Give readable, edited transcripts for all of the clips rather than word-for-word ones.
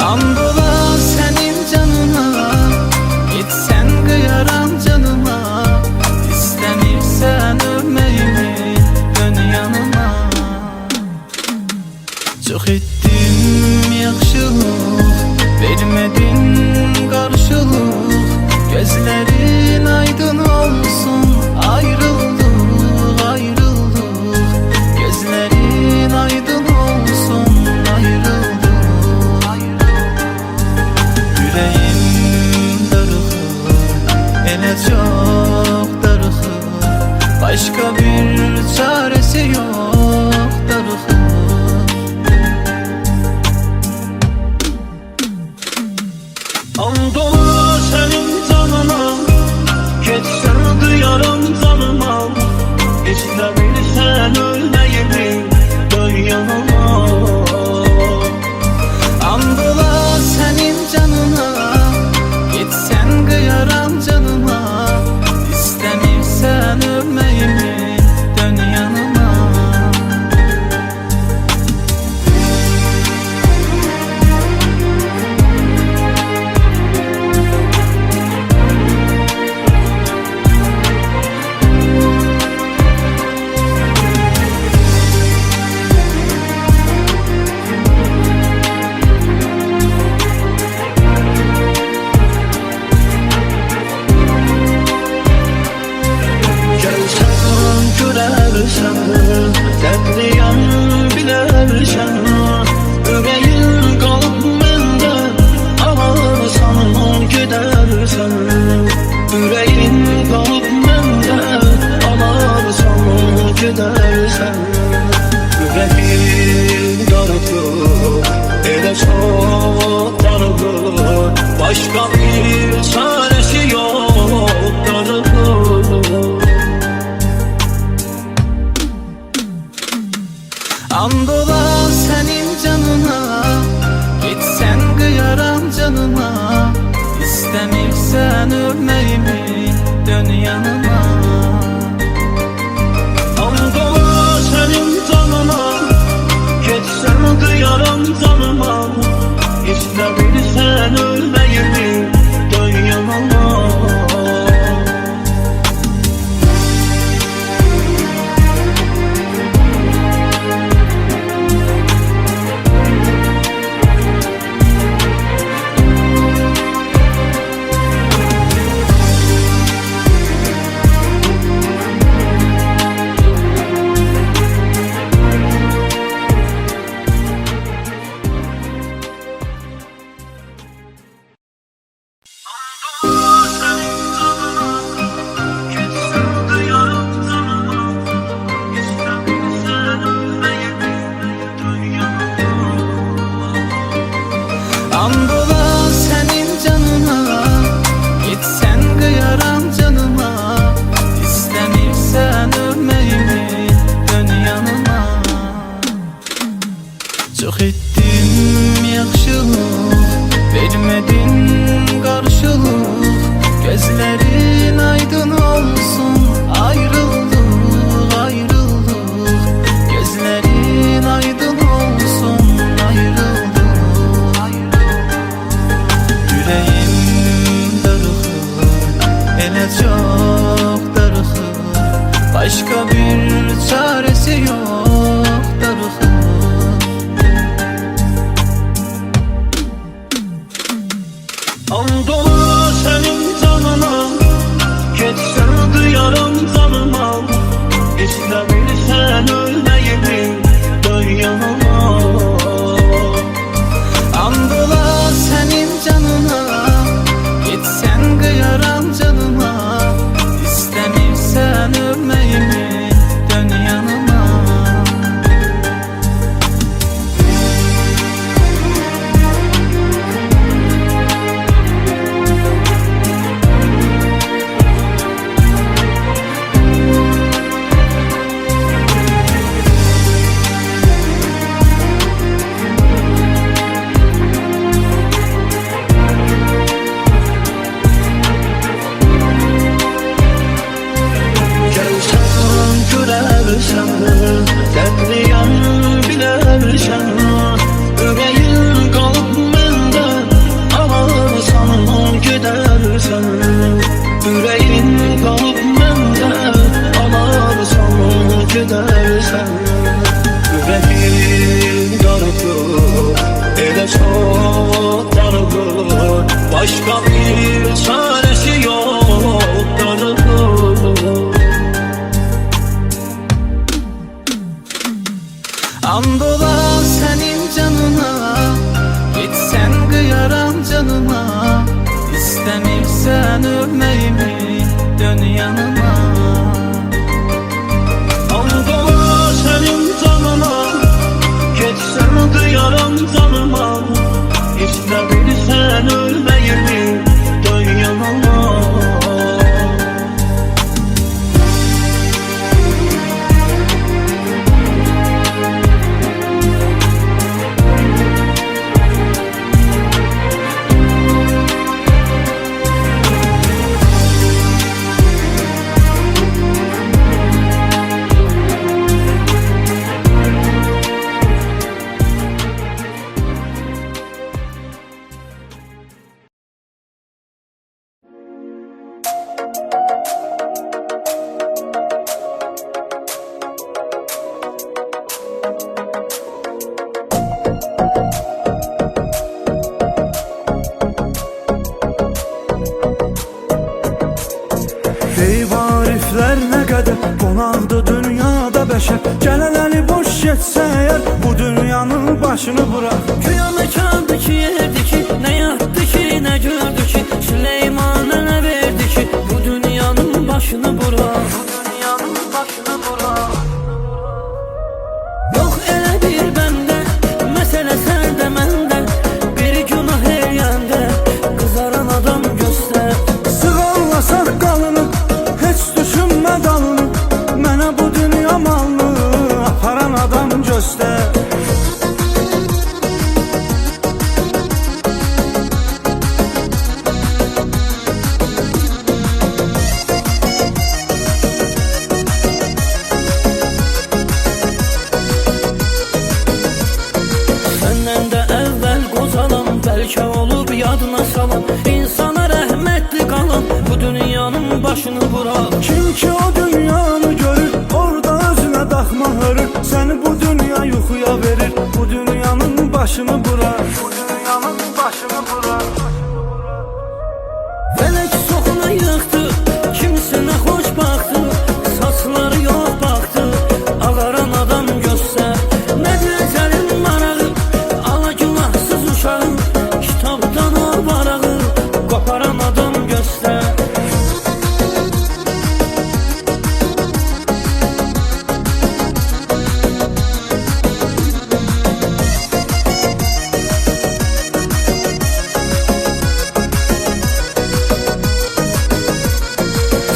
Andola senin canına, gitsen kıyaram canıma. İstemirsen ölmeyimi, dön yanıma. Çok ettim yaxşılıq, vermedin karşılık. Gözlerin aydın olsun, ayrıldık, ayrıldık. Gözlerin aydın olsun, ayrıldık. Yüreğim darıxır, elə çok darıxır. Başka bir çaresi yok, darıxır. Andola senin canına, geçsen kıyarım canıma. İstemirsen ölmeyimi, dön yanıma. Andola senin canına, gitsen kıyaram canıma. İstemirsen ölmeyimi, dön yanıma. Gelsen görersen, dertliyem bilersen. Yüreğin kalıp mende, alarsan gidersen. Yüreğin kalıp mende, alarsan gidersen. Yüreğin darıkır, elə çok darıkır. Başka bir çaresi yok, darıkır. Andola senin canına, gitsen kıyaram canıma. İstemirsen ölmeyimi, dön yanıma. Andola senin canına, geçsen kıyarım canıma. İstemirsen ölmeyimi, dön yanıma. Andola senin canına, gitsen kıyaram canıma. İstemirsen ölmeyimi, dön yanıma. Çok ettim yaxşılıq, vermedin karşılık. Gözlerin aydın olsun, ayrıldık, ayrıldık. Gözlerin aydın olsun, ayrıldık. Yüreğim darıxır, elə çok darıxır. Başka bir çaresi yok, darıxır. Andola senin canına, geçsen kıyarım canıma. İstemirsen ölmeyimi, dön yanıma. Andola senin canına, gitsen kıyaram canıma. İstemirsen ölmeyimi, dön yanıma. gedərsən, ürəyin qalıb məndə, alarsan gedərsən. Ürəyin darıqır, elə çox darıqır, başqa bir çarəsi yox, darıqır. And ola senin canına, gitsen kıyaram canıma. İstemirsen ölmeyimi, dön yanıma. And ola senin canına, geçsen kıyaram canıma. İstemirsen ölmeyimi, dön yanıma. Ey variflər nə qədər qonaqdı dünyada bəşər. Gələn əli boş getsə əgər bu dünyanın başını bırak. Güya məkandı ki, yerdi ki, nə yatdı ki, nə gördü ki, Süleyman'a nə verdi ki, bu dünyanın başını bırak. Bu dünyanın başını bırak. Yox elə bir bəndə, məsələ səndə məndə, bir günah eləyəndə, qızaran adam göstər. Sığallasan qalını, heç düşünmə dalını, mənə bu dünya malını aparan adam göstər. Səndən də əvvəl qozalam, bəlkə olub yadına salam, insana rəhmətli qalam, bu dünyanın başını bırak. Kim ki o dünyanı görür, orada özünə daxma hörür. Səni bu dünya yuxuya verir, bu dünyanın başını bırak. Bu dünyanın başını bırak. Fələk soxuna yıxdı, kimsinə xoş baxdı, saçları yox baxdı, ağaran adam göstər. Nədir əcəlin marağı, ala günahsız uşağım, kitabdan o varağı, qoparan adam göstər.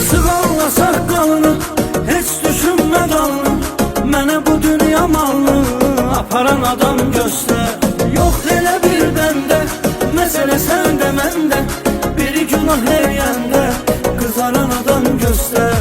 Sığallasaq qalını, heç düşünmə dalını, mənə bu dünya malını aparan adam göstər. Yox elə bir bəndə, məsələ səndə məndə, bir günah eləyəndə, qızaran adam göstər.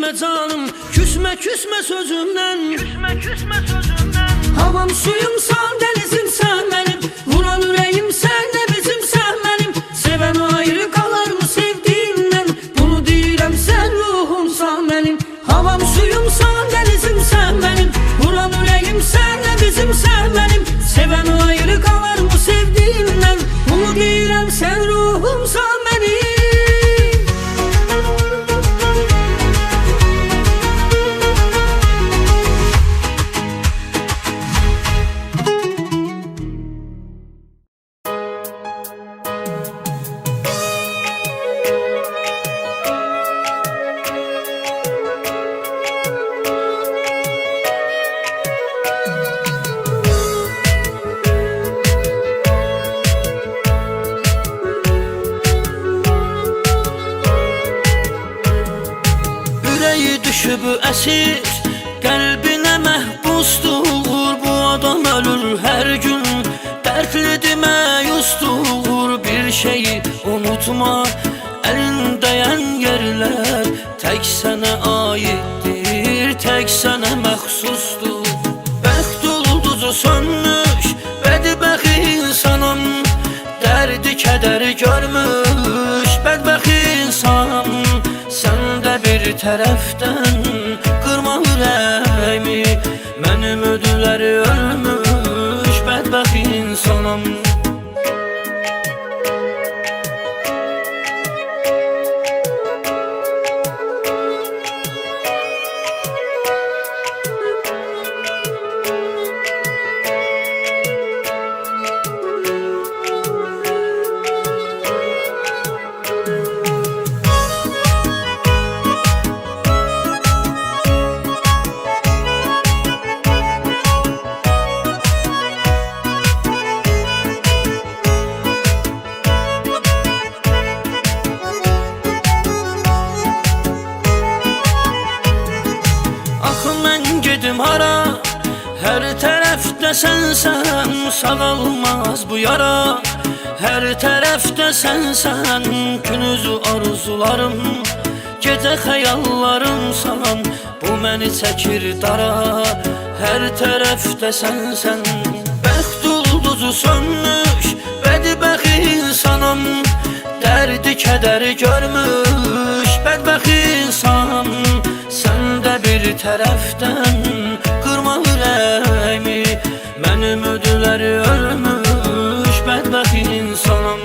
üzülme canım, küsme küsme sözümden. Havam suyumsan, denizimsen benim, vuran yüreğim sen de bizimsen benim. Seven ayrı kalır mı sevdiğinden, bunu deyirəm sen ruhumsan benim. Havam suyumsan, denizimsen benim, vuran yüreğim sen de bizimsen benim. Seven ayrı kalır mı sevdiğinden, bunu deyirəm sen ruhumsan benim. Düşüb əsir, qəlbinə məhbusdur. Bu adam ölür hər gün, dərdlidir, məyusdur. Bir şeyi unutma, əlindəyən yerlər tək sənə aiddir, tək sənə məxsusdur. Bəxt ulduzu sönmüş, bədbəxt insanım, dərdi kədəri görmüş, bədbəxt insanım. Sən də bir tərəfdən qırma ürəyimi, mənim ödüləri ölmüş bədbəxt insanım. Hara, hər tərəfdə sənsən, sağalmaz bu yara. Hər tərəfdə sənsən, günüzü arzularım, gecə xəyallarımsan, bu məni çəkir dara. Hər tərəfdə sənsən, bəxt ulduzu sönmüş, bədbəxt insanım, dərdi kədəri görmüş bədbəxt insanım. Sən də bir tərəfdən qırma ürəyimi, mənim ödüləri ölmüş bədbəxt insanım.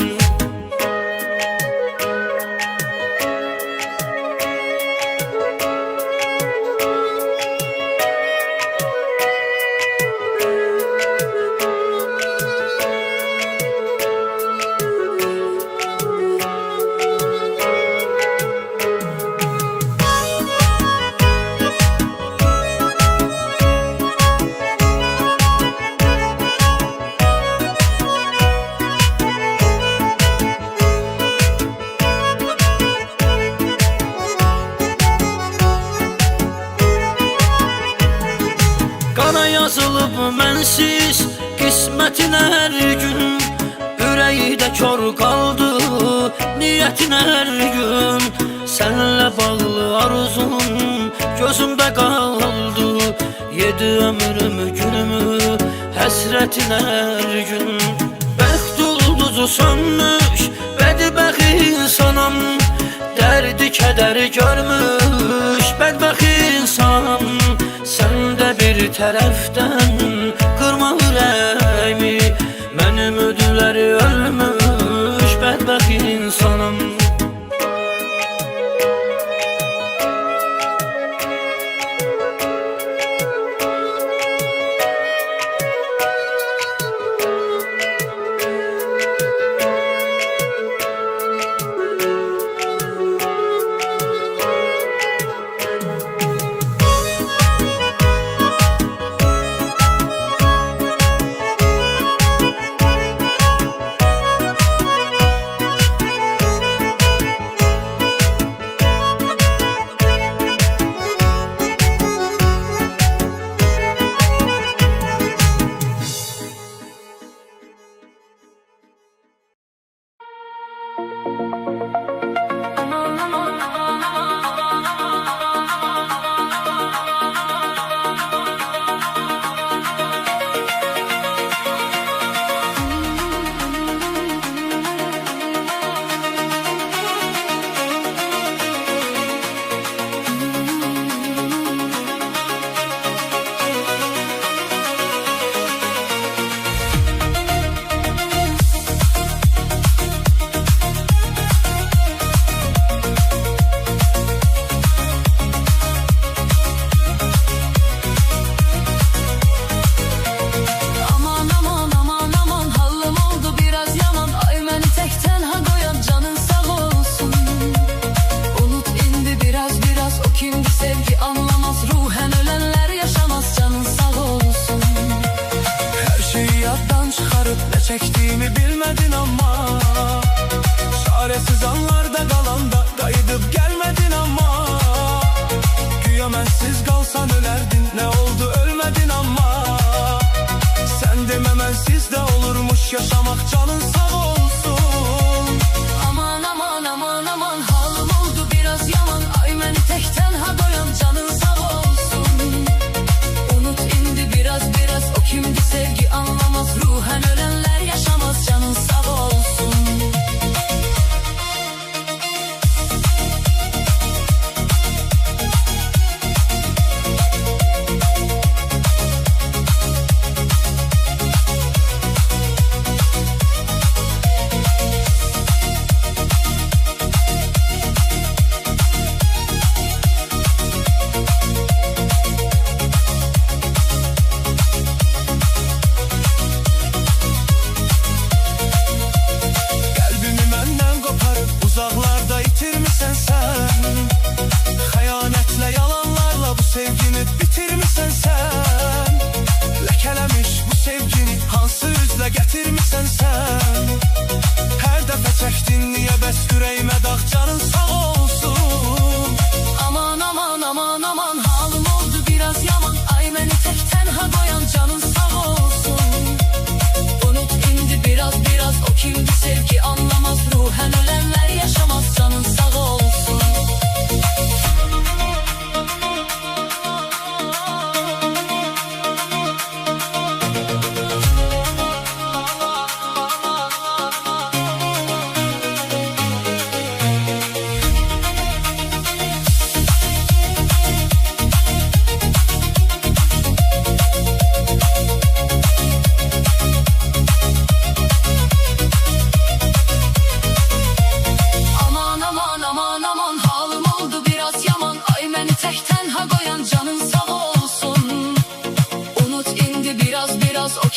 Yazılıb mənsiz qismətin hər gün, ürəkdə kör qaldı niyyətin hər gün. Sənlə bağlı arzum gözümdə qaldı, yedi ömrümü günümü həsrətin hər gün. Bəxt ulduzu sönmüş, bədbəxt insanım, dərdi kədəri görmüş bədbəxt insanım. Sən də bir tərəfdən qırma ürəyimi, mənim ödüləri ölmüş bədbəxt insanım.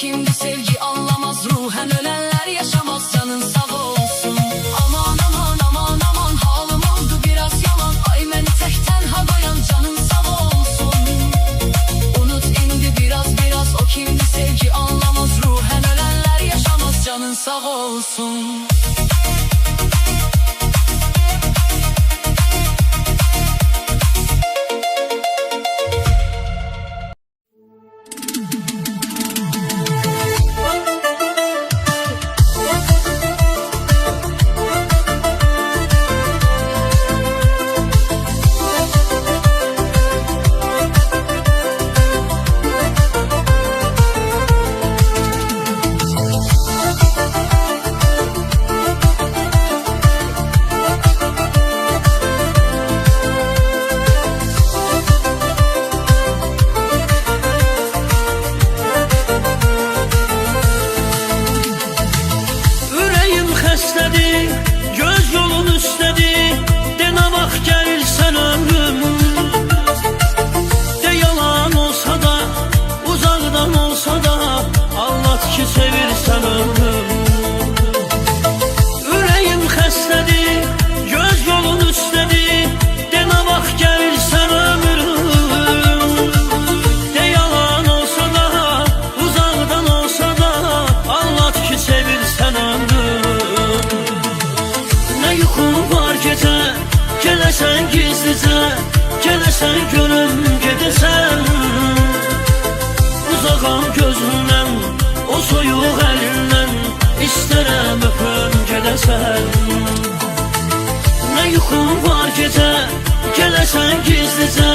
kimdi sevgi anlamaz, ruhen ölenler yaşamaz, canın sağ olsun. Aman aman aman aman, halım oldu biraz yalan, ay beni tekten ha koyan, canın sağ olsun. Unut indi biraz biraz, o kimdi sevgi anlamaz, ruhen ölenler yaşamaz, canın sağ olsun. Xəstədir, göz yolun üstədir, de nə vaxt gəlirsən ömrüm. De yalan olsa da, uzaqdan olsa da, anlat ki sevirsən ömrüm. Ürəyim xəstədir, göz yolun üstədir, de nə vaxt gəlirsən ömrüm. De yalan olsa da, uzaqdan olsa da, anlat ki sevirsən ömrüm. Yuxum var gecə, gələsən gizlicə, gələsən görüm gedəsən. Uzağam gözündən, o soyuq əlindən, istərəm öpüm gedəsən. Nə yuxum var gecə, gələsən gizlicə,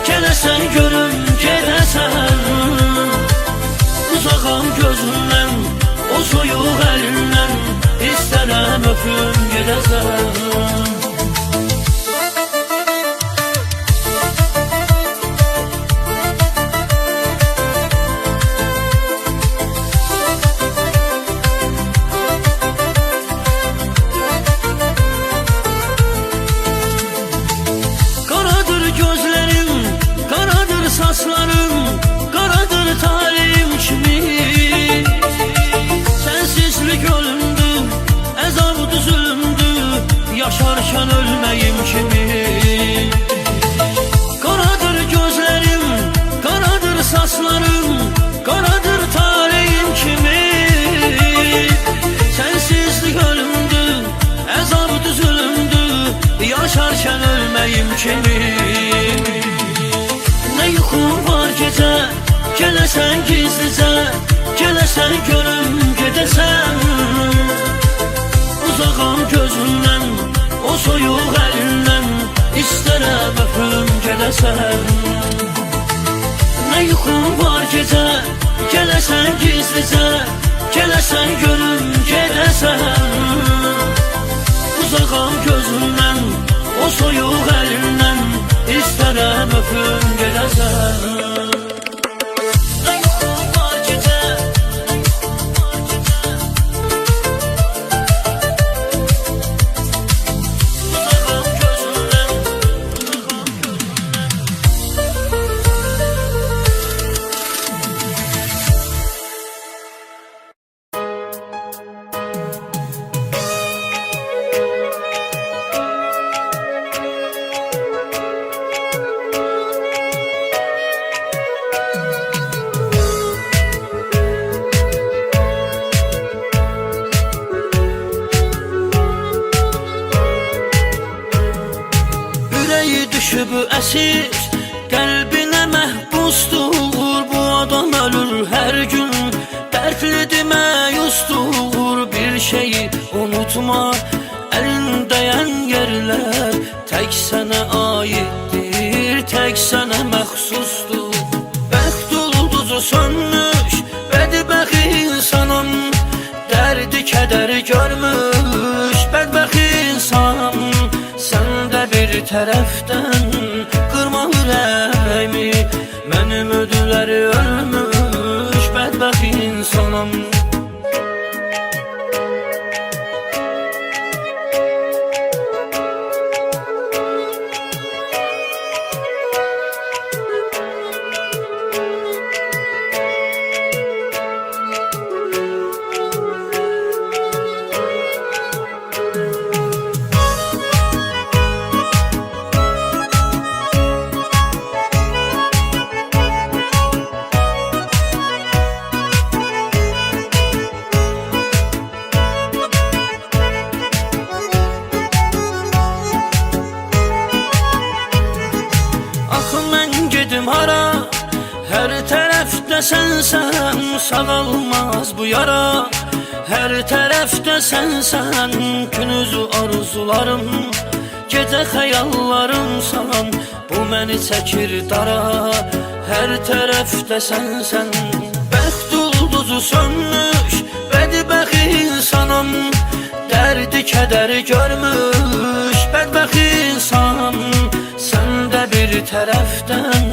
gələsən görüm gedəsən. Uzağam gözündən, o soyuq əlindən, istərəm öpüm gedəsən. Qaradır gözlərim, qaradır saçlarım, qaradır talihim kimi. Sensizlik ölümdü, əzabdı zülümdü, yaşarkən ölməyim kimi. Qaradır gözlərim, qaradır saçlarım, qaradır talihim kimi. Sensizlik ölümdü, əzabdı zülümdü, yaşarkən ölməyim kimi. Nə yuxum var gecə, gələsən gizlicə, gələsən görüm gedəsən. Uzağam gözündən, o soyuq əlindən, istərəm öpüm gedəsən. Nə yuxum var gecə, gələsən gizlicə, gələsən görüm gedəsən. Uzağam gözündən, o soyuq əlindən, istərəm öpüm gedəsən. Düşüb əsir, qəlbinə məhbusdur, bu adam ölür hər gün, dərdlidir məyusdur. Bir şeyi unutma, əlindəyən yerlər tək sənə aiddir, tək sənə məxsusdur. Bəxt ulduzu sönmüş, bədbəxt insanım, dərdi kədəri görmüş, bədbəxt insanım. Sən də bir tərəfdən qırma ürəyimi, mənim ödülləri ölmüş, bədbəxt insanım. gedim hara? Her tərəfdə sənsən, sağalmaz bu yara. Her tərəfdə sənsən, günüzü arzularım, gecə xəyallarımsan, bu məni çəkir dara. Her tərəfdə sənsən, bəxt ulduzu sönmüş, bədbəxt insanam, dərdi kədəri görmüş, bədbəxt insanam. Sən də bir tərəfdən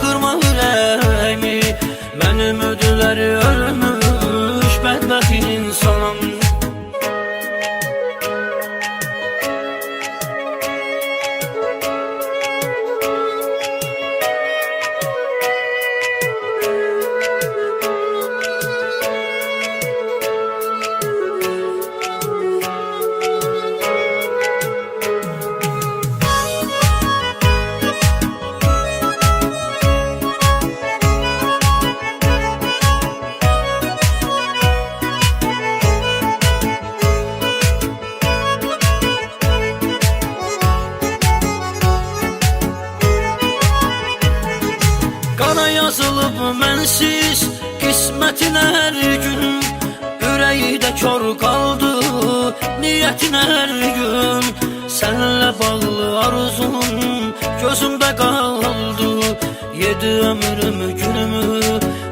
qırma ürəyimi, mənim ödüləri ölmüş, bədbəxt insanam. Qana yazılıb mənsiz qismətinə hər gün, ürəkdə kör qaldı niyyətinə hər gün. Sənlə bağlı arzum gözümdə qaldı, yedi ömrümü günümü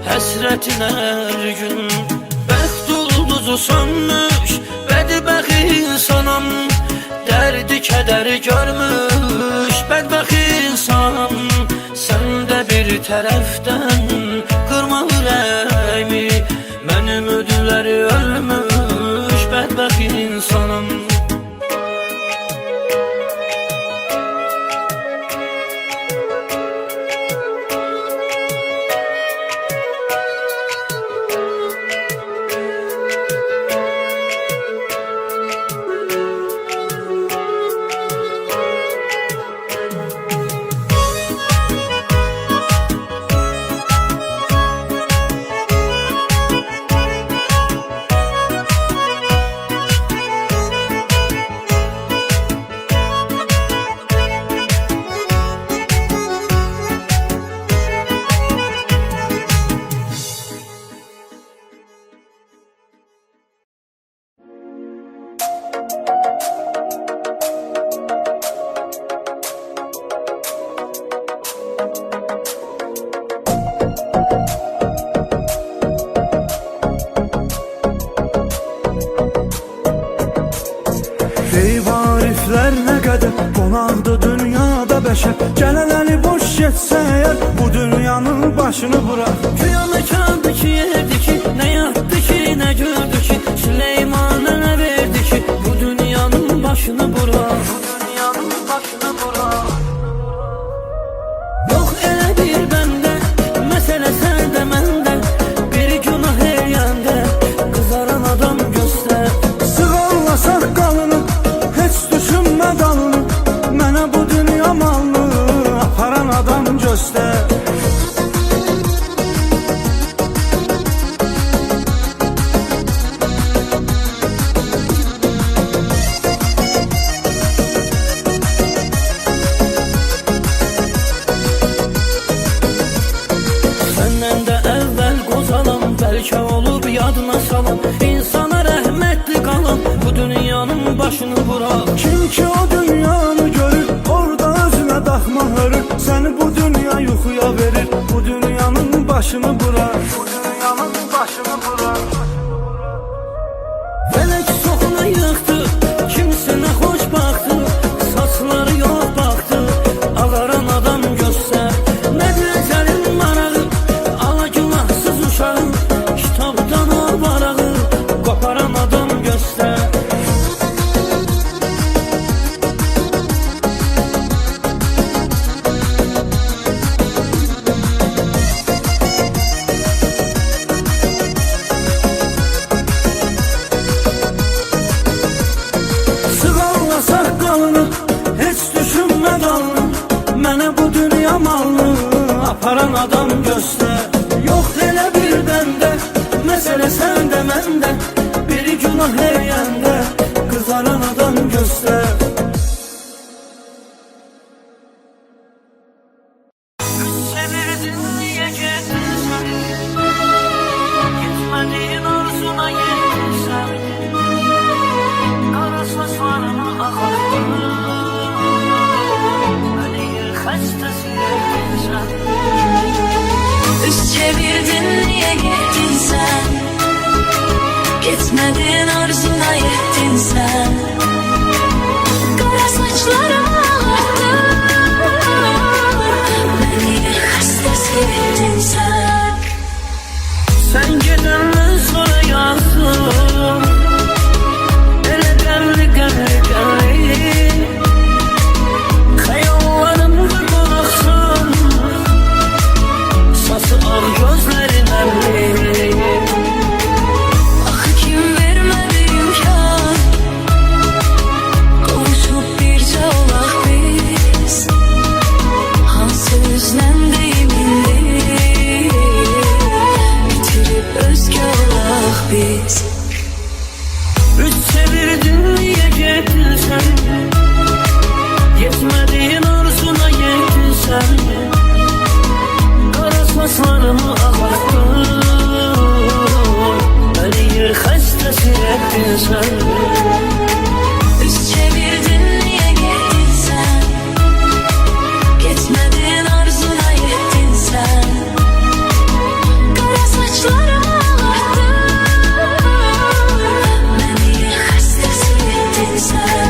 həsrətinə hər gün. Bəxt ulduzu sönmüş, bədbəxt insanam, dərdi kədəri görmüş, bədbəxt insanam. Sən də bir tərəfdən qırma ürəyimi, mənim ödüləri ölmüş, bədbəxt insanam. Ariflər nə qədər qonaqdı dünyada bəşər, gələn əli boş getsə əgər, bu dünyanın başını bırak. Güya məkandı ki, yerdi ki, nə yatdı ki, nə gördü ki, Süleyman'a nə verdi ki, bu dünyanın başını bırak. Bu dünyanın başını bırak. Yox elə bir bəndə, məsələ səndə məndə, bir günah eləyəndə, qızaran adam göstər. Sığallasaq qalını, heç düşünmə dalını, mənə bu dünya malını aparan adam göstər. Səndən də əvvəl qozalam, bəlkə olub yadına salam, insana rəhmətli qalam, bu dünyanın başını bırak. Kim ki o dünyanı görür, orada özünə daxma hörür, səni bu dünya yuxuya verir, bu dünyanın başını bırak. Bu dünyanın başını bırak. Fələk soxuna yıxdı, kimsinə xoş baxdı, saçları yox baxdı, ağaran adam göstər. Nədir əcəlin marağı, ala günahsız uşağı, kitabdan o varağı, qoparan adam göstər. çevirdin niye gittin sen? Gitmedin arzuna yettin sen. Kara saçlarımı ağarttın, beni hastası ettin sen. Sen gedenden sonra yazdım, ele qəmli qəmli qəmli, xəyallarımda qonaqsın, sası ağ gözlərin əmli. Axı kim vermədi imkan, qovuşub bircə olaq biz, hansı üzlən deyim indi, bitirib özgə olaq biz. Üç çevirdin niye gittin sen? Yetmediğin arzuna yettin sen. Kara saçlarımı ağarttın, beni yer xəstəsi ettin sen. Üz çevirdin niye gittin sen? Gitmedin arzuna yettin sen. Kara saçlarımı ağarttın, beni hastası ettin sen.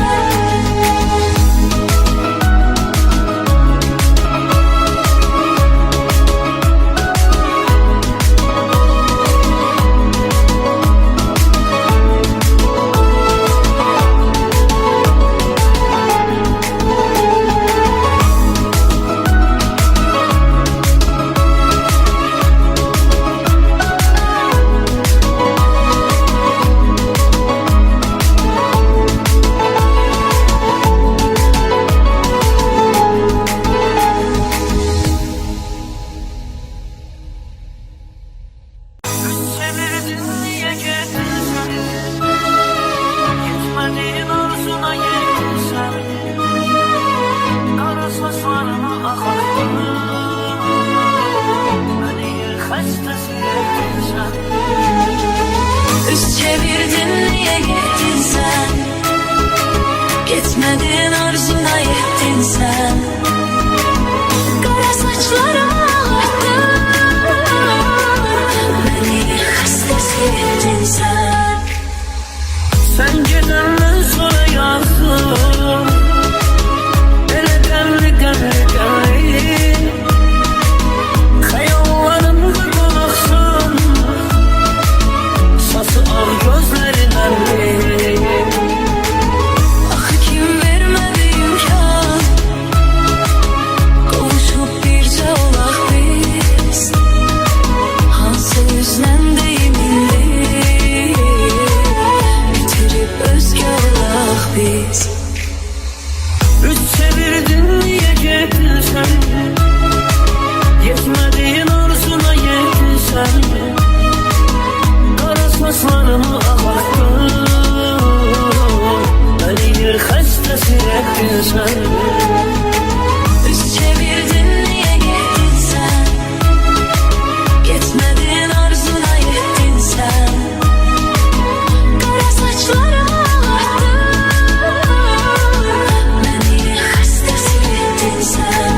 Çevirdin niye gittin sen? Gitmediğin arzuna yettin sen. Kara saçlarımı ağarttın, beni yer xəstəsi ettin sen. Üz çevirdin niye gittin sen? Gitmedin arzuna yettin sen. Kara saçlarımı ağarttın, beni hastası ettin sen. Sen gedenden sonra yazdım, ele qəmli qəmli qəmli, xəyallarımda qonaqsın, sası ağ gözlərin əmli. Axı kim vermədi imkan, qovuşub bircə olaq biz, hansı üzlən deyim indi, bitirib özgə olaq biz. Üç çevirdin niye gittin sen? Yetmediğin arzuna yettin sen. Kara saçlarımı ağarttın, beni yer xəstəsi ettin sen. Üz çevirdin niye gittin sen? Gitmedin arzuna yettin sen. Kara saçlarımı ağarttın, beni hastası ettin sen.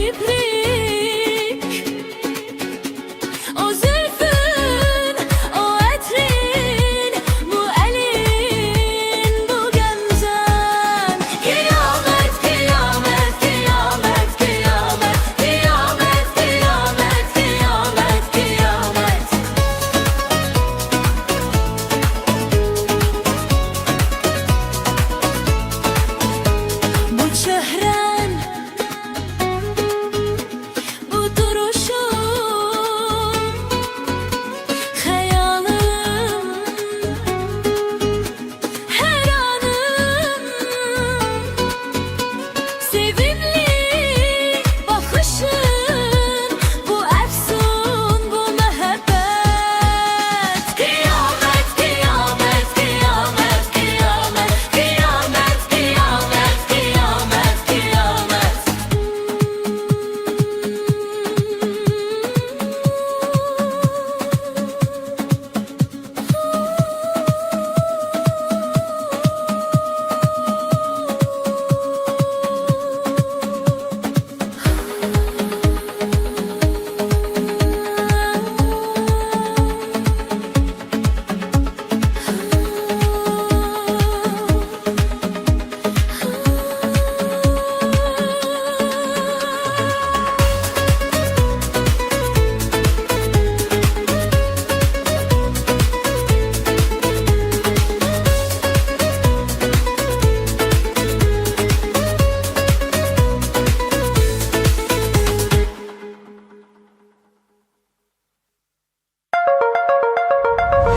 iplik. O zülfün, o etrin, bu elin, bu gemzen. Kıyamet, kıyamet, kıyamet, kıyamet, kıyamet, kıyamet, kıyamet, kıyamet. Bu çehren, bu duruşun, hayalım, her anım, sevimli bakışın, bu efsun, bu mehabbet. Kıyamet, kıyamet, kıyamet, kıyamet, kıyamet, kıyamet, kıyamet, kıyamet.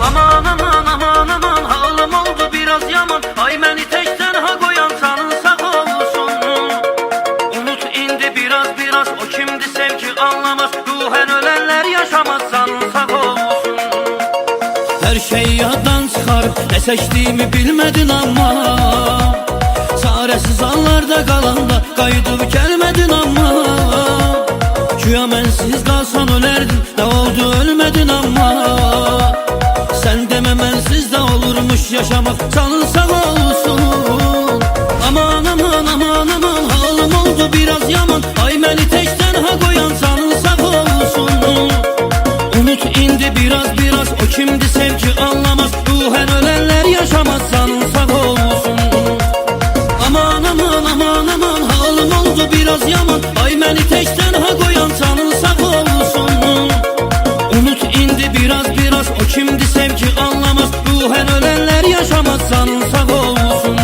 Aman aman aman aman halım oldu biraz yaman. Ay beni tek tenha koyan canın sağ olsun. Unut indi biraz biraz, o kimdi sevgi anlamaz. Ruhen ölenler yaşamaz, canın sağ olsun. Her şey yaddan çıkarıp ne seçtiğimi bilmedin ama çaresiz anlarda kalanda kayıdıp gelmedin ama. Güya mensiz kalsan ölerdin, ne oldu ölmedin ama. Sen deme mensiz de olurmuş yaşamak, canın sağ olsun. Aman aman aman aman halım oldu biraz yaman. Ay beni tek tenha koyan canın sağ olsun. Unut indi biraz biraz, o kimdi sevgi anlamaz. Ruhen ölenler yaşamaz, canın sağ olsun. Aman aman aman aman halım oldu biraz yaman. Ay beni tek tenha koyan canın sağ olsun. Unut indi biraz biraz, o kimdi sevgi anlamaz. Ruhen ölenler yaşamaz, canın sağ olsun.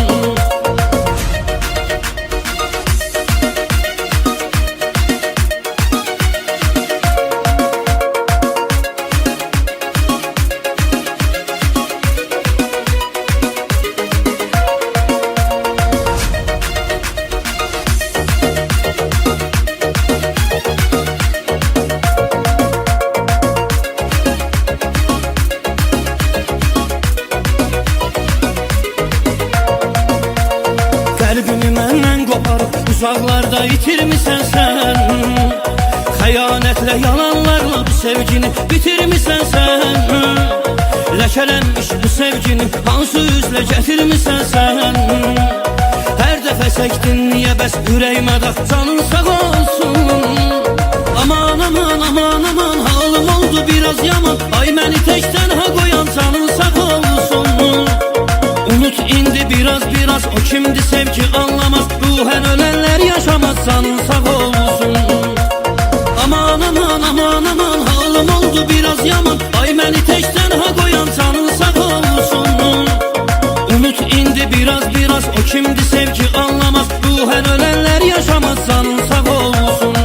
Kalbimi menden koparıp uzaklarda itirmişsen sen. Hayanetle yalanlarla bu sevgini bitirmişsen sen. Lekelenmiş bu sevginin hansı üzle getirmişsen sen. Her defa sektin niye bəs yüreğime de canın sağ olsun. Aman aman aman aman halım oldu biraz yaman. Ay beni tek tenha koyan canın sağ olsun. Unut indi biraz biraz, o kimdi sevgi anlamaz. Ruhen ölenler yaşamaz, canın sağ olsun. Aman aman aman aman halım oldu biraz yaman. Ay beni tek tenha koyan canın sağ olsun. Unut indi biraz biraz, o kimdi sevgi anlamaz. Ruhen ölenler yaşamaz, canın sağ olsun.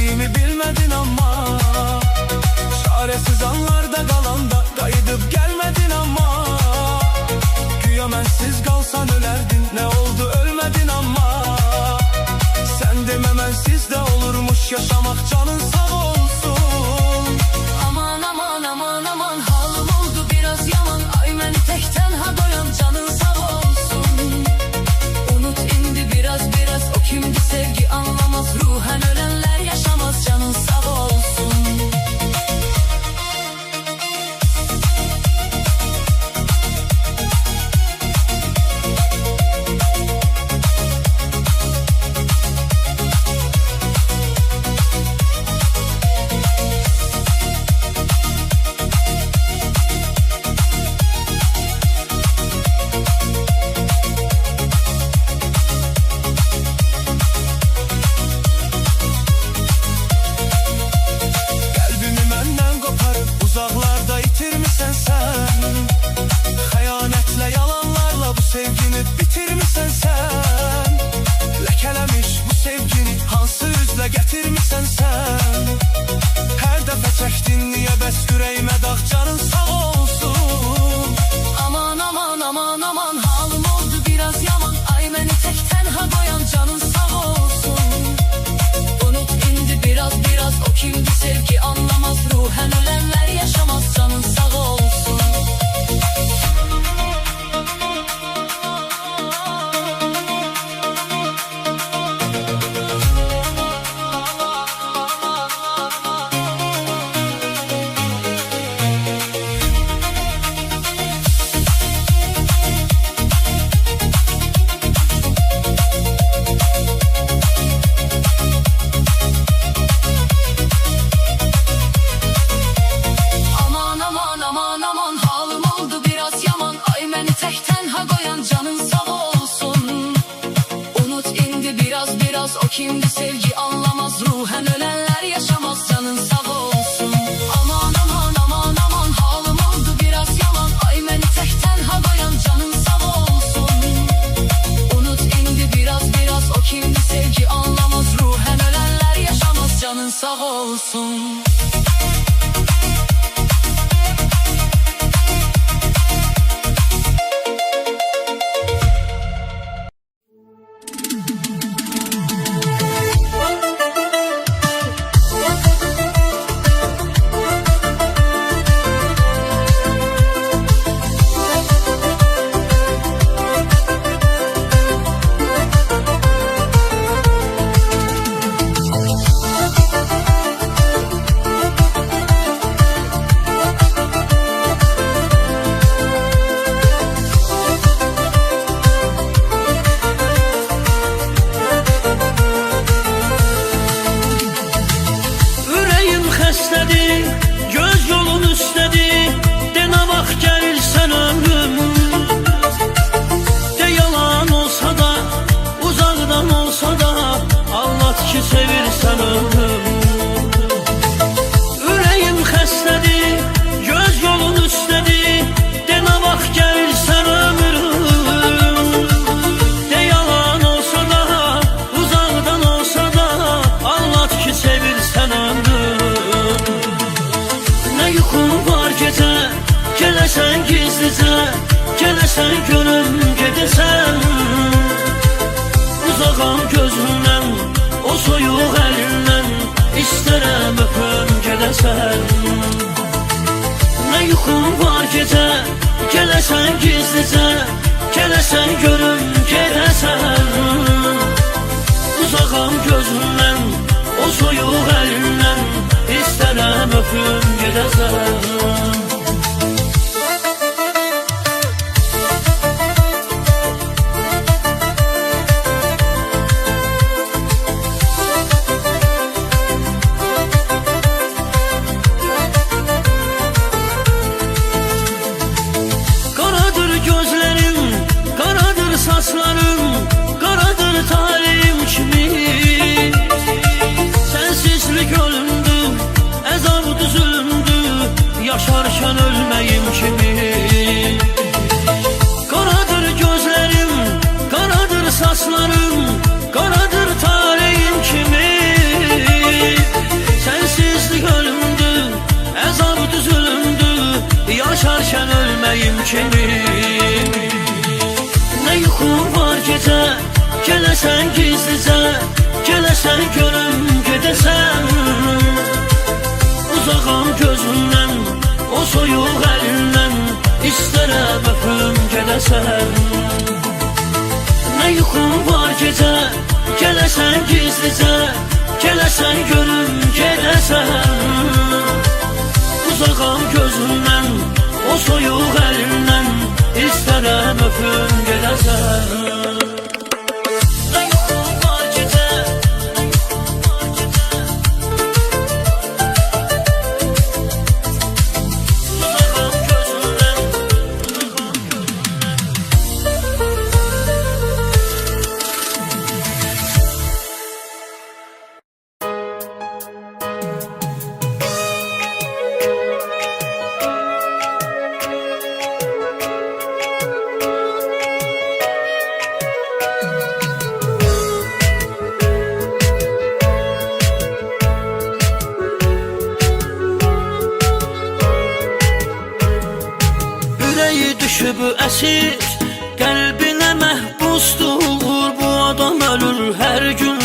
sevdiğimi bilmedin ama çaresiz anlarda kalanda kayıdıp gelmedin ama güya mensiz kalsan ölerdin, ne oldu ölmedin ama sen dememensiz de olurmuş yaşamak, canın sağ olsun. Aman aman aman aman halım oldu biraz yaman, ay beni tekten ha doyan canın sağ olsun. Unut indi biraz o kimdi sevgi anlamaz, ruhen ölenler yaşamaz, canın sağ olsun. Uzaklarda itirmişsen sen, xəyanətlə yalanlarla bu sevgini bitirmişsən sen. Ləkələmiş bu sevgini hansı üzlə gətirmişsən sen. Hər dəfə çəkdin niyə bəs ürəyimə dağ, canın sağ olsun. Aman aman aman aman halım oldu biraz yaman, ay beni tekten ha doyan canın sağ olsun. Unut indi biraz o kimdi sevgi anlamaz, ruhen ölenler yaşamaz, canın sağ olsun. Aman aman aman aman halım oldu biraz yaman, ay beni tekten ha koyan canın sağ olsun. Unut indi biraz o kimdi sevgi anlamaz, ruhen ölenler yaşamaz, canın sağ olsun. Aman aman aman aman halım oldu biraz yaman, ay beni tekten ha koyan canın sağ olsun. Unut indi biraz o kimdi sevgi anlamaz, ruhen ölenler yaşamaz, canın sağ olsun. Göz yolun üstədir, de nə vaxt gəlirsən ömrüm. De yalan olsa da, uzaqdan olsa da, anlat ki sevirsən ömrüm. Ürəyim xəstədir, göz yolun üstədir, de nə vaxt gəlirsən ömrüm. De yalan olsa da, uzaqdan olsa da, anlat ki sevirsən ömrüm. Ne yuxum var gecə, gələsən gizlicə, gələsən gönlüm gedəsən. Uzağam gözündən, o soyuq əlindən, istərəm öpüm gedəsən. Ne yuxum var gecə, gələsən gizlicə, gələsən gönlüm gedəsən. Uzağam gözündən, o soyuq əlindən, istərəm öpüm gedəsən. Qaradır gözlərim, qaradır saçlarım, qaradır talihim kimi. Sensizlik ölümdür, əzabdır zülümdür, yaşar eşeğim. Ne yuxum var gecə, gələsən gizlicə, gələsən görüm gedəsən. Uzağam gözündən, o soyuq əlindən, istərəm öpüm gedəsən. Ne yuxum var gecə, gələsən gizlicə, gələsən görüm gedəsən. Uzağam gözündən, o soyuq əlindən, istərəm öpüm gedəsən. Ne yuxum var gecə, ne yuxum var gecə, uzağam gözündən, uzağam Ürəyi düşüb əsir, qəlbinə məhbusdur. Bu adam ölür hər gün,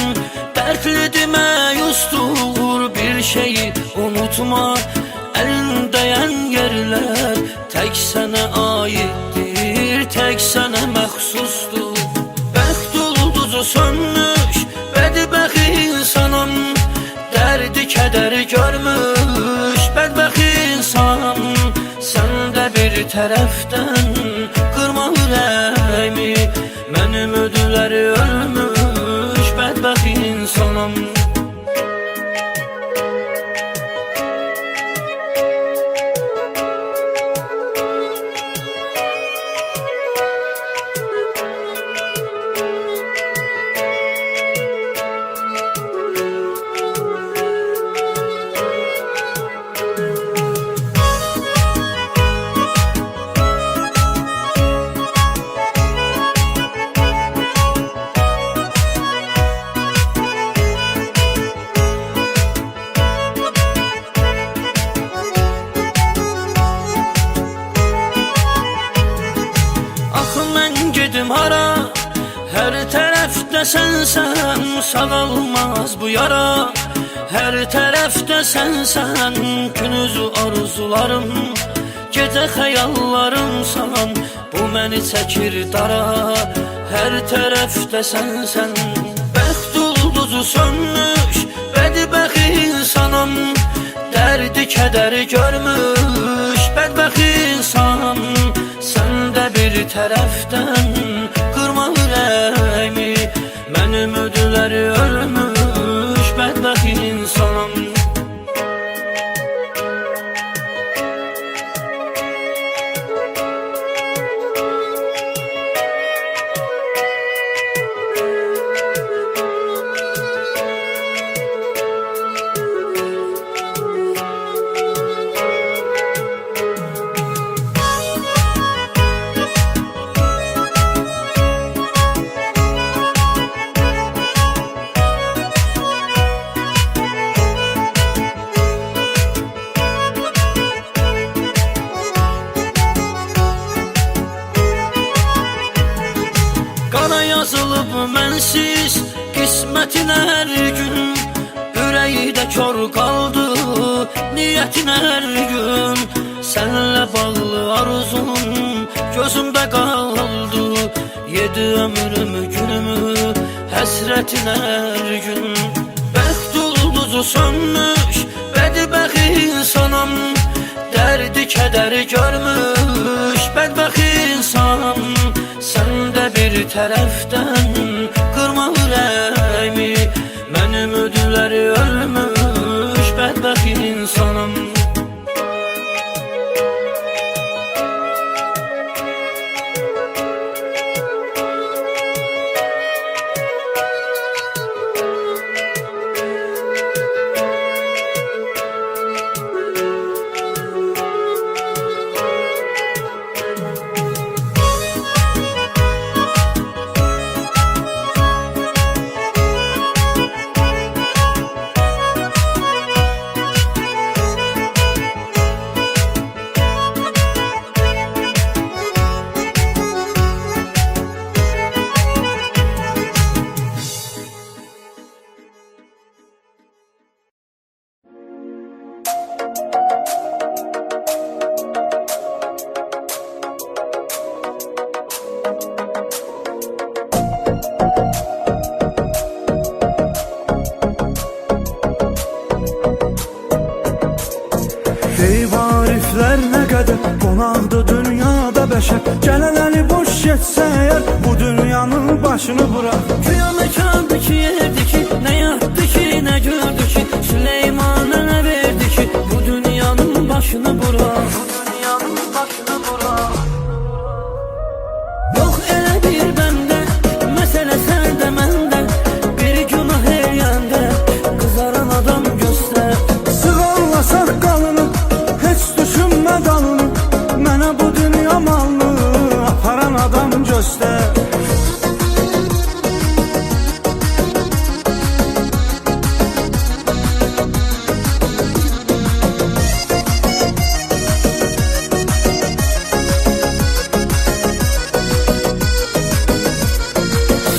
dərdlidir, məyusdur. Bir şeyi unutma, əlindəyən yerlər tək sənə aiddir, tək sənə məxsusdur. Bəxt ulduzu sönmüş, bədbəxt insanım, dərdi kədəri görmüş, bədbəxt insanım. Sən də bir tərəfdən qırma ürəyimi, mənim ödüləri ölmüş, bədbəxt insanım. Gedim hara, hər tərəfdə sənsən, sağalmaz bu yara. Hər tərəfdə sənsən, günüzü arzularım, gecə xəyallarımsan, bu məni çəkir dara. Hər tərəfdə sənsən, bəxt ulduzu sönmüş, bədbəxt insanım, dərdi kədəri görmüş, bədbəxt insanım. Sən də bir tərəfdən qırma ürəyimi, mənim ödüləri ölmüş, bədbəxt insanım. Qana yazılıb mənsiz qismətin hər gün, ürəyidə kör qaldı niyyətin hər gün. Sənlə bağlı arzum gözümdə qaldı, yedi ömrümü günümü həsrətin hər gün. Bəxt ulduzu sönmüş, bədbəxt insanım, dərdi kədəri görmüş, bədbəxt insanım. Sən də bir tərəfdən qırma ürəyimi, mənim ödüləri ölmüş, bədbəxt insanım. qaldı dünyada bəşər. Gələləri boş getsə əgər, bu dünyanın başını bırak. Güya məkandı ki, yerdi ki, nə yatdı ki, nə gördü ki, Süleyman'a nə verdi ki, bu dünyanın başını bırak. Bu dünyanın başını bırak. Yox elə bir bəndə, məsələ səndə məndə, bir günah eləyəndə, qızaran adam göstər. Sığalla saqqalını, heç düşünmə dalını, mənə bu dünya malını aparan adam göstər.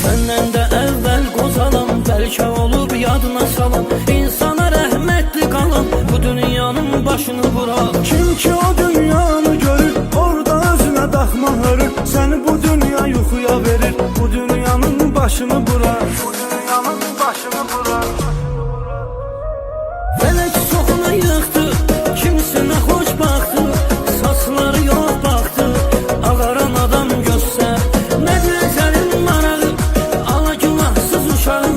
Səndən də əvvəl qozalam, bəlkə olub yadına salam, insana rəhmətli qalam, bu dünyanın başını bırak. Kim ki o dünyanı görür, orada özünə daxma hörür, səni bu dünya yuxuya verir, bu dünyanın başını bırak. Bu dünyanın başını bırak. Fələk soxuna yıxdı, kimsinə xoş baxdı, saçları yox baxdı, ağaran adam göstər. Nədir sənin marağı, ala günahsız uşağı,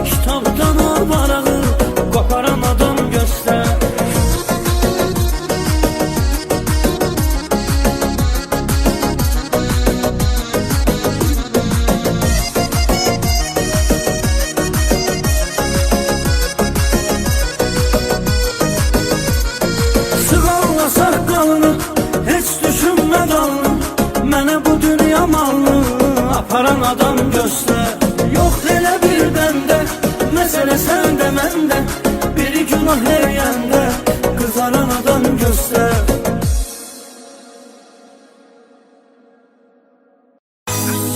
kitabdan o varağı, qoparan adam göstər. Sığalla saqqalını, heç düşünmə dalını, mənə bu dünya malını aparan adam göstər. Yox elə bir bəndə, məsələ səndə məndə, bir günah eləyəndə, qızaran adam göstər.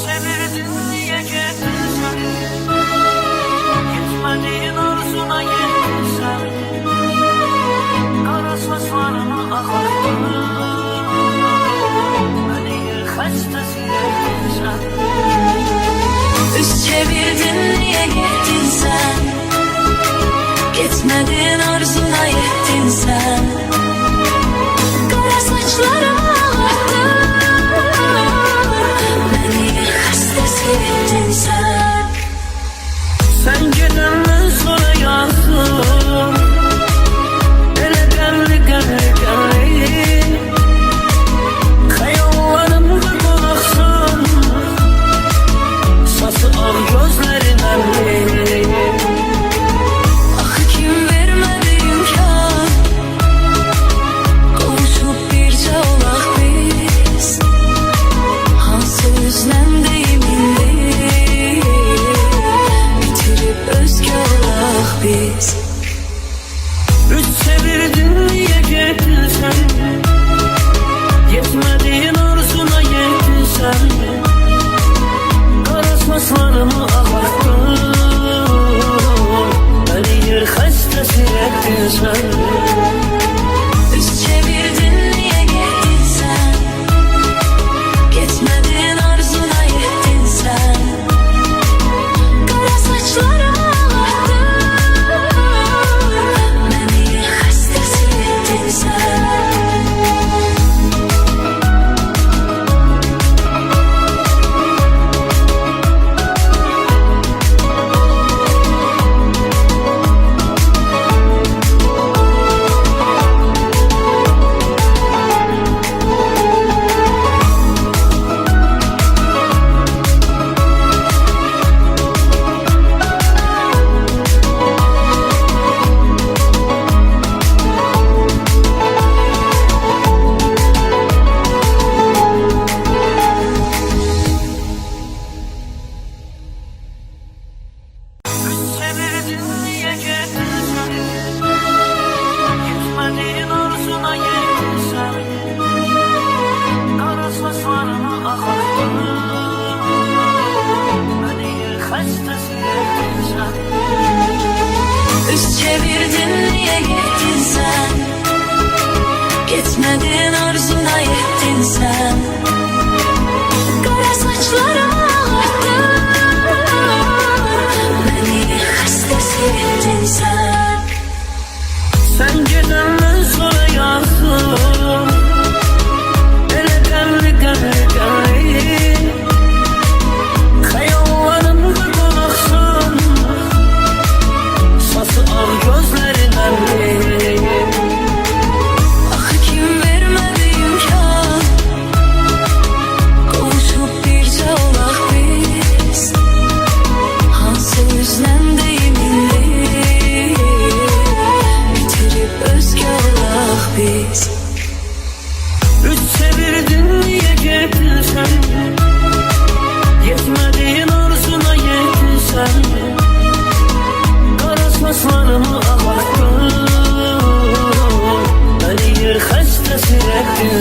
Çevirdin niyə getdin, gitmədin arzuna yetsən, qara saçlarımı axardın, məni xəstəsi etsən. Üz çevirdin niye gittin sen? Gitmedin arzuna yettin sen. Kara saçlarıma ağardın, beni hastası ettin sen. Sen gedəndən sonra yazdım, elə qəmli qəmli qəmli, xəyallarımda qonaqsın, sası ağ gözlərin əmli. Ah kim vermedi imkan, kavuşup birce olaq biz. Hansı üzlem deyimindi, bitirip özgə olaq biz. Üç çevirdin niyə getdin sən, getmədin arzuna yetdin sən, qara saçlarımı ağartdın, məni yer xəstəsi etdin sən. Üz çevirdin niye gittin sen? Gitmedin arzuna yettin sen. Kara saçlarıma ağardın, beni hastası ettin sen. Çevirdin niyə getdin sən, gitmədin arzuna yetdin sən, qara saçlarımı ağartdın, məni yer xəstəsi etdin sən. Üz çevirdin niye gittin sen? Gitmedin arzuna yettin sen. Kara saçlarıma ağardın, beni hastası ettin sen. Sen gedəndən sonra yazdım, elə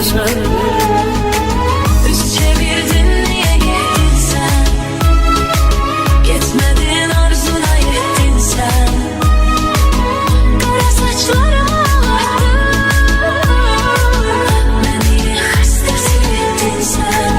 sen? Üz çevirdin niye gittin sen? Gitmedin arzuna yettin sen. Kara saçlarımı ağlattın, beni hastası ettin sen.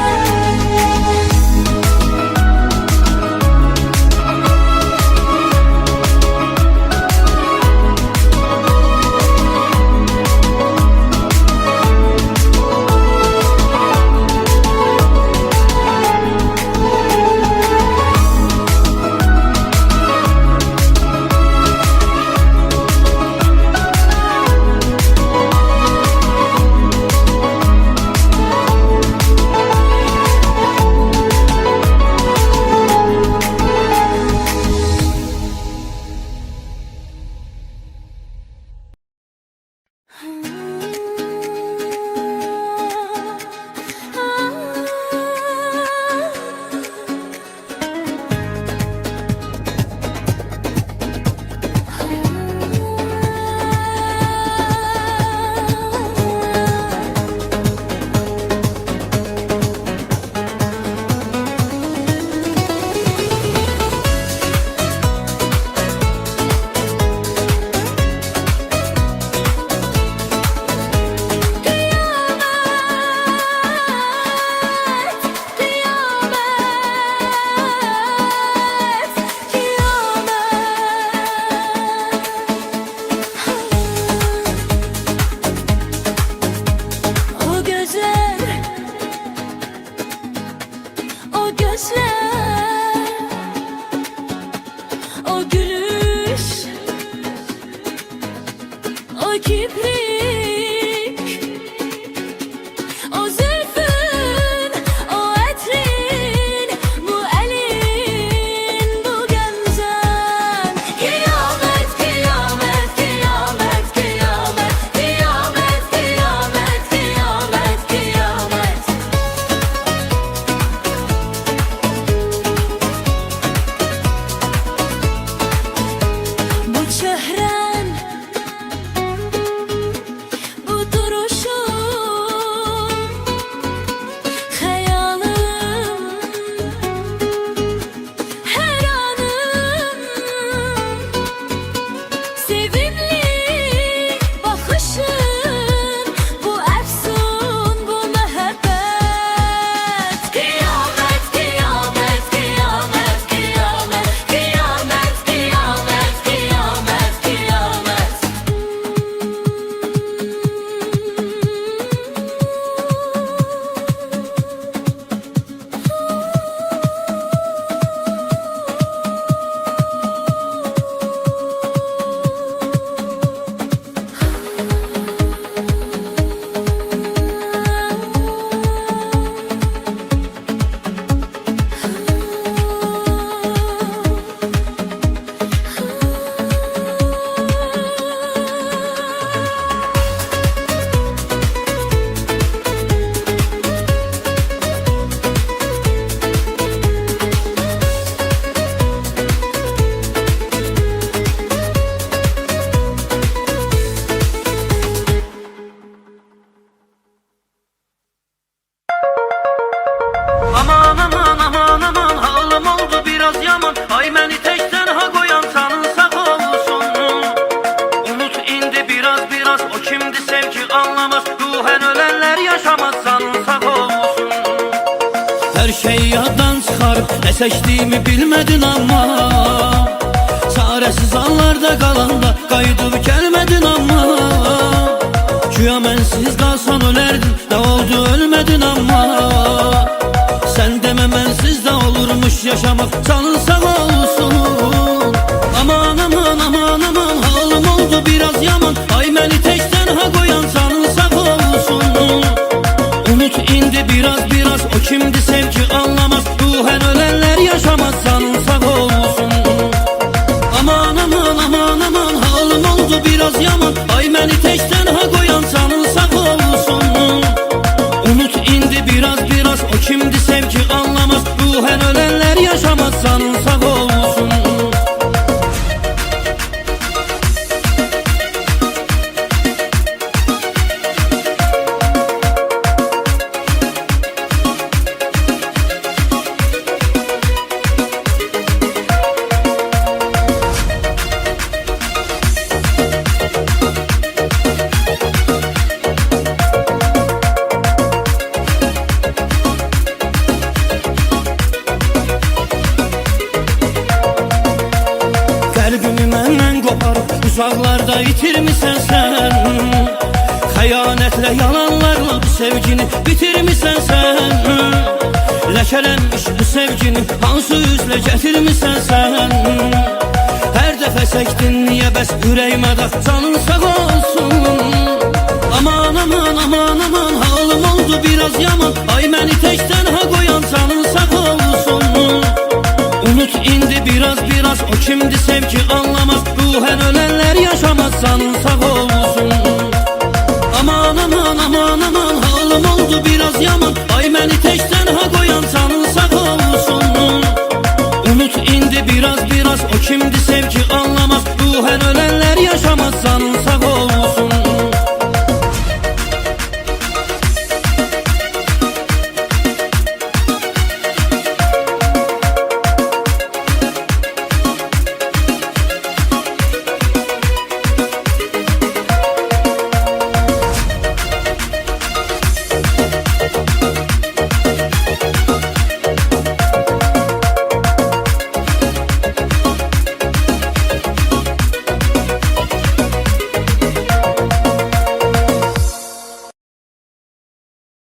O gülüş, o kibrik, o zülfün, o etrin, bu elin, bu gemzen. Kıyamet, kıyamet, kıyamet, kıyamet, kıyamet, kıyamet, kıyamet, kıyamet. Bu çehren, bu duruşun, hayalım, her anım, sevimli bakışın, bu efsun, bu mehabbet. Kıyamet, kıyamet, kıyamet, kıyamet, kıyamet, kıyamet, kıyamet, kıyamet. Aman aman aman aman halım oldu biraz yaman. Ay beni tek tenha koyan canın sağ olsun. Unut indi biraz biraz, o kimdi sevgi anlamaz. Ruhen ölenler yaşamaz, canın sağ olsun. Her şey yaddan çıkarıp ne seçtiğimi bilmedin ama çaresiz anlarda kalanda kayıdıp gelmedin ama. Güya mensiz kalsan ölerdin, ne oldu ölmedin ama. Sen deme mensiz de olurmuş yaşamak, canın sağ olsun. Aman aman aman aman halım oldu biraz yaman. Ay beni tek tenha koyan canın sağ olsun. Unut indi biraz biraz, o kimdi sevgi anlamaz. Ruhen ölenler yaşamaz, canın sağ olsun. Aman aman aman aman halım oldu biraz yaman. Ay beni tek tenha koyan canın sağ olsun. Unut indi biraz biraz, o kimdi sevgi anlamaz. Ruhen ölenler yaşamaz, canın sağ olsun. uzaqlarda itirmisən sən. Xəyanətlə, yalanlarla bu sevgini bitirmisən sən. Ləkələnmiş bu sevgini hansı üzlə gətirmisən sən. Hər dəfə çəkdin niyə bəs ürəyimə də canın sağ olsun. Aman aman aman aman halım oldu biraz yaman. Ay məni tək tənha qoyan canın sağ olsun. Unut indi biraz biraz o kimdi sevgi anlamaz. Ruhen ölenler yaşamaz canın sağ olsun. Aman aman aman aman halım oldu biraz yaman. Ay məni tək tənha qoyan canın sağ olsun. Unut indi biraz biraz o kimdi sevgi anlamaz.